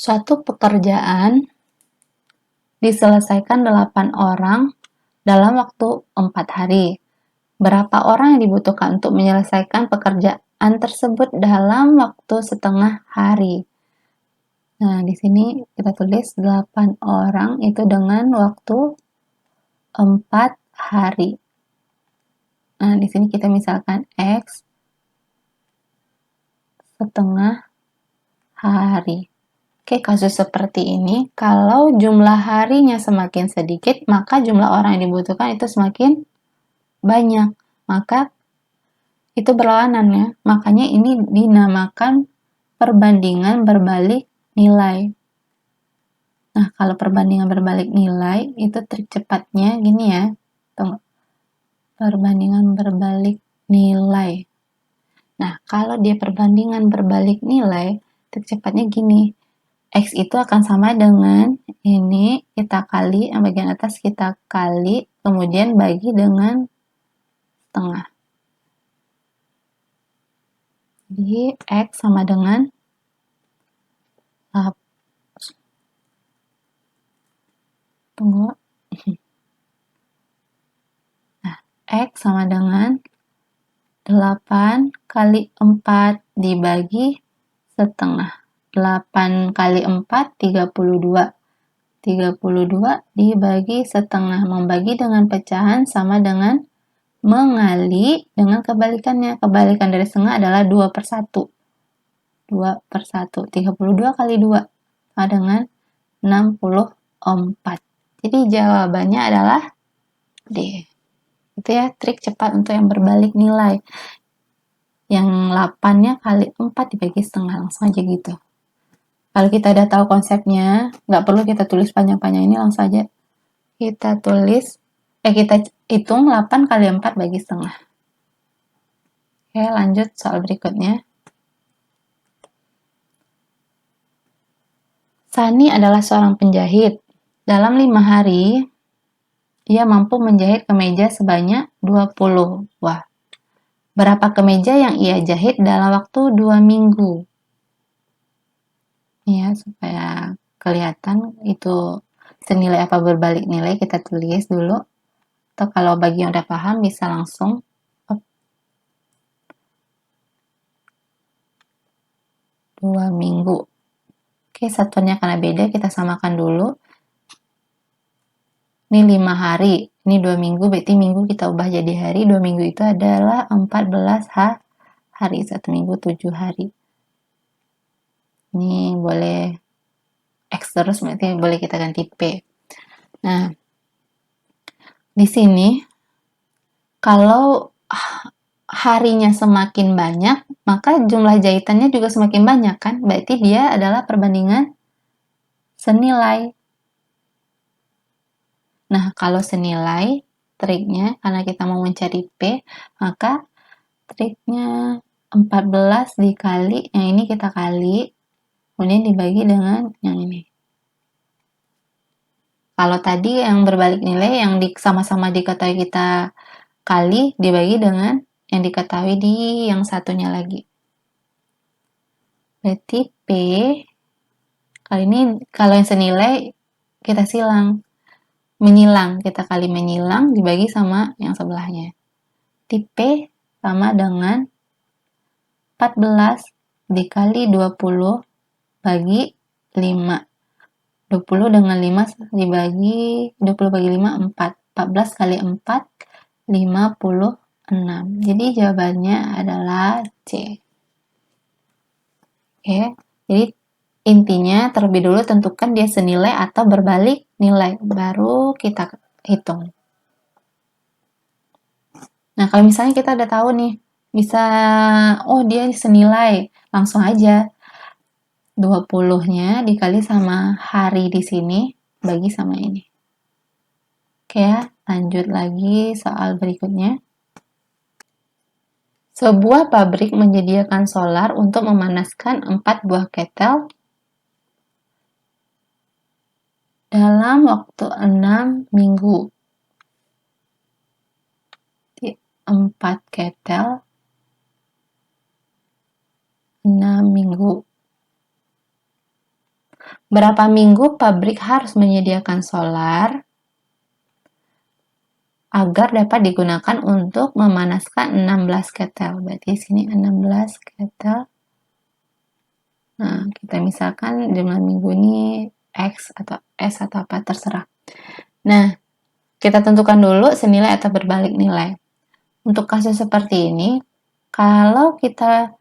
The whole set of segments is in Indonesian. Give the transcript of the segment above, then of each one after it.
Suatu pekerjaan diselesaikan 8 orang dalam waktu 4 hari. Berapa orang yang dibutuhkan untuk menyelesaikan pekerjaan tersebut dalam waktu setengah hari? Nah, di sini kita tulis 8 orang itu dengan waktu 4 hari. Nah, di sini kita misalkan X setengah hari. Oke, kasus seperti ini, kalau jumlah harinya semakin sedikit, maka jumlah orang yang dibutuhkan itu semakin banyak. Maka itu berlawanan ya. Makanya ini dinamakan perbandingan berbalik nilai. Nah, kalau perbandingan berbalik nilai, itu trik cepatnya gini ya. Tunggu. Perbandingan berbalik nilai. Nah, kalau dia perbandingan berbalik nilai, trik cepatnya gini. X itu akan sama dengan ini kita kali, yang bagian atas kita kali, kemudian bagi dengan setengah. Jadi X sama dengan tunggu. Nah, X sama dengan 8 kali 4 dibagi setengah. 8 kali 4, 32. 32 dibagi setengah. Membagi dengan pecahan sama dengan mengali dengan kebalikannya. Kebalikan dari setengah adalah 2/1. 2/1. 32 kali 2 sama dengan 64. Jadi jawabannya adalah D. Itu ya trik cepat untuk yang berbalik nilai. Yang 8-nya kali 4 dibagi setengah. Langsung aja gitu. Kalau kita udah tahu konsepnya, nggak perlu kita tulis panjang-panjang, ini langsung aja kita tulis, kita hitung 8 kali 4 bagi setengah. Oke, lanjut soal berikutnya. Sani adalah seorang penjahit. Dalam 5 hari, ia mampu menjahit kemeja sebanyak 20. Wah, berapa kemeja yang ia jahit dalam waktu 2 minggu? Ya, supaya kelihatan itu senilai apa berbalik nilai, kita tulis dulu. Atau kalau bagi yang udah paham bisa langsung 2 minggu. Oke, satuannya karena beda, kita samakan dulu. Ini 5 hari, ini 2 minggu, berarti minggu kita ubah jadi hari. 2 minggu itu adalah 14 hari, 1 minggu 7 hari. Ini boleh X terus, berarti boleh kita ganti P. Nah, di sini kalau harinya semakin banyak, maka jumlah jahitannya juga semakin banyak kan? Berarti dia adalah perbandingan senilai. Nah, kalau senilai, triknya, karena kita mau mencari P, maka triknya 14 dikali, yang ini kita kali, kemudian dibagi dengan yang ini. Kalau tadi yang berbalik nilai, yang sama-sama diketahui kita kali, dibagi dengan yang diketahui di yang satunya lagi. Berarti P, kali ini, kalau yang senilai, kita silang. Menyilang, kita kali menyilang, dibagi sama yang sebelahnya. P sama dengan 14 dikali 20 bagi 5. 20 dengan 5 dibagi 20 bagi 5 4. 14 kali 4 56. Jadi jawabannya adalah C. Oke. Jadi intinya terlebih dulu tentukan dia senilai atau berbalik nilai, baru kita hitung. Nah, kalau misalnya kita udah tahu nih, bisa, oh dia senilai, langsung aja 20-nya dikali sama hari di sini, bagi sama ini. Oke ya, lanjut lagi soal berikutnya. Sebuah pabrik menyediakan solar untuk memanaskan 4 buah ketel dalam waktu 6 minggu. 4 ketel 6 minggu. Berapa minggu pabrik harus menyediakan solar agar dapat digunakan untuk memanaskan 16 ketel. Berarti sini 16 ketel. Nah, kita misalkan jumlah minggu ini X atau S atau apa, terserah. Nah, kita tentukan dulu senilai atau berbalik nilai. Untuk kasus seperti ini, kalau kita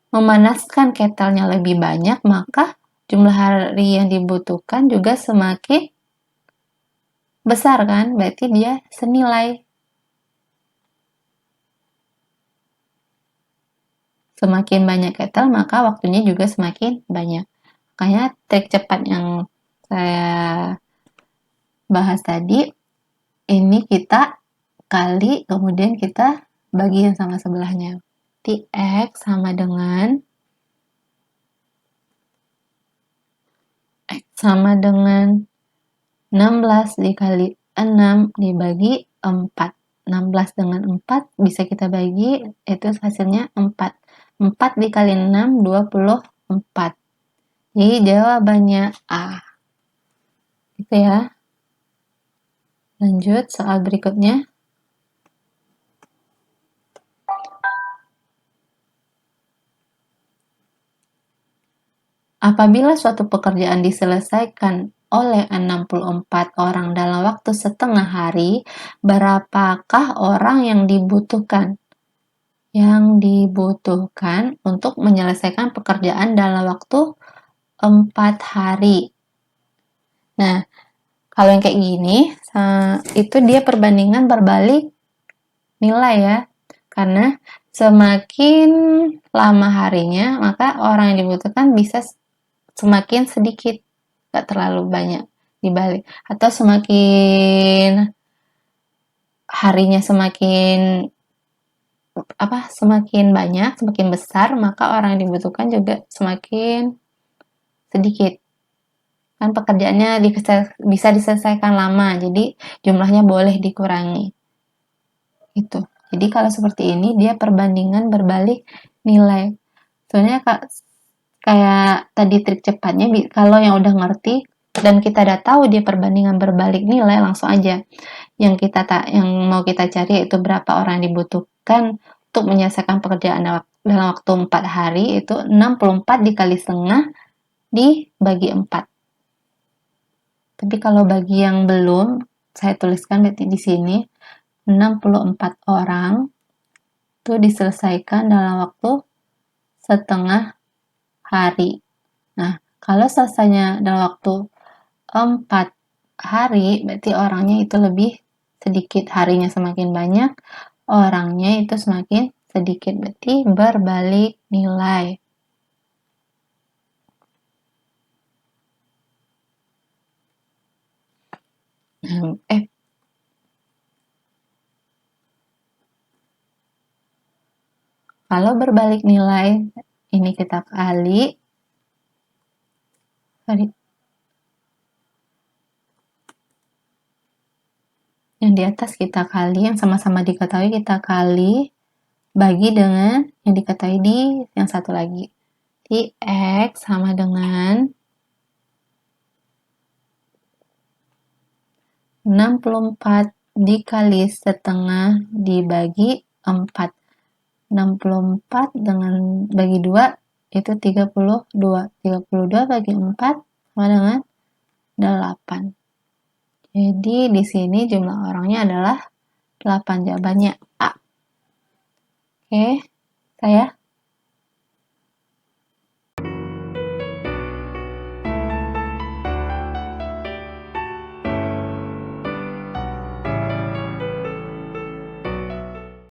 memanaskan ketelnya lebih banyak, maka jumlah hari yang dibutuhkan juga semakin besar kan? Berarti dia senilai. Semakin banyak ketel, maka waktunya juga semakin banyak. Makanya trik cepat yang saya bahas tadi, ini kita kali, kemudian kita bagi yang sama sebelahnya. Berarti X sama dengan 16 dikali 6 dibagi 4. 16 dengan 4 bisa kita bagi, itu hasilnya 4. 4 dikali 6, 24. Jadi jawabannya A. Gitu ya. Lanjut soal berikutnya. Apabila suatu pekerjaan diselesaikan oleh 64 orang dalam waktu setengah hari, berapakah orang yang dibutuhkan? Yang dibutuhkan untuk menyelesaikan pekerjaan dalam waktu 4 hari. Nah, kalau yang kayak gini, itu dia perbandingan berbalik nilai ya. Karena semakin lama harinya, maka orang yang dibutuhkan bisa semakin sedikit, gak terlalu banyak dibalik. Atau semakin harinya semakin banyak, semakin besar, maka orang yang dibutuhkan juga semakin sedikit. Kan pekerjaannya bisa diselesaikan lama, jadi jumlahnya boleh dikurangi. Itu. Jadi kalau seperti ini dia perbandingan berbalik nilai. Soalnya kayak tadi trik cepatnya, kalau yang udah ngerti dan kita udah tahu dia perbandingan berbalik nilai, langsung aja yang mau kita cari itu berapa orang yang dibutuhkan untuk menyelesaikan pekerjaan dalam waktu 4 hari, itu 64 dikali setengah dibagi 4. Tapi kalau bagi yang belum, saya tuliskan berarti di sini 64 orang itu diselesaikan dalam waktu setengah hari. Nah, kalau selesainya dalam waktu 4 hari, berarti orangnya itu lebih sedikit. Harinya semakin banyak, orangnya itu semakin sedikit. Berarti berbalik nilai. Kalau berbalik nilai, ini kita kali. Yang di atas kita kali, yang sama-sama diketahui kita kali, bagi dengan yang diketahui di yang satu lagi. Jadi X sama dengan 64 dikali setengah dibagi 4. 64 dengan bagi 2 itu 32. 32 bagi 4 sama dengan 8. Jadi di sini jumlah orangnya adalah 8. Jawabannya A. Oke, saya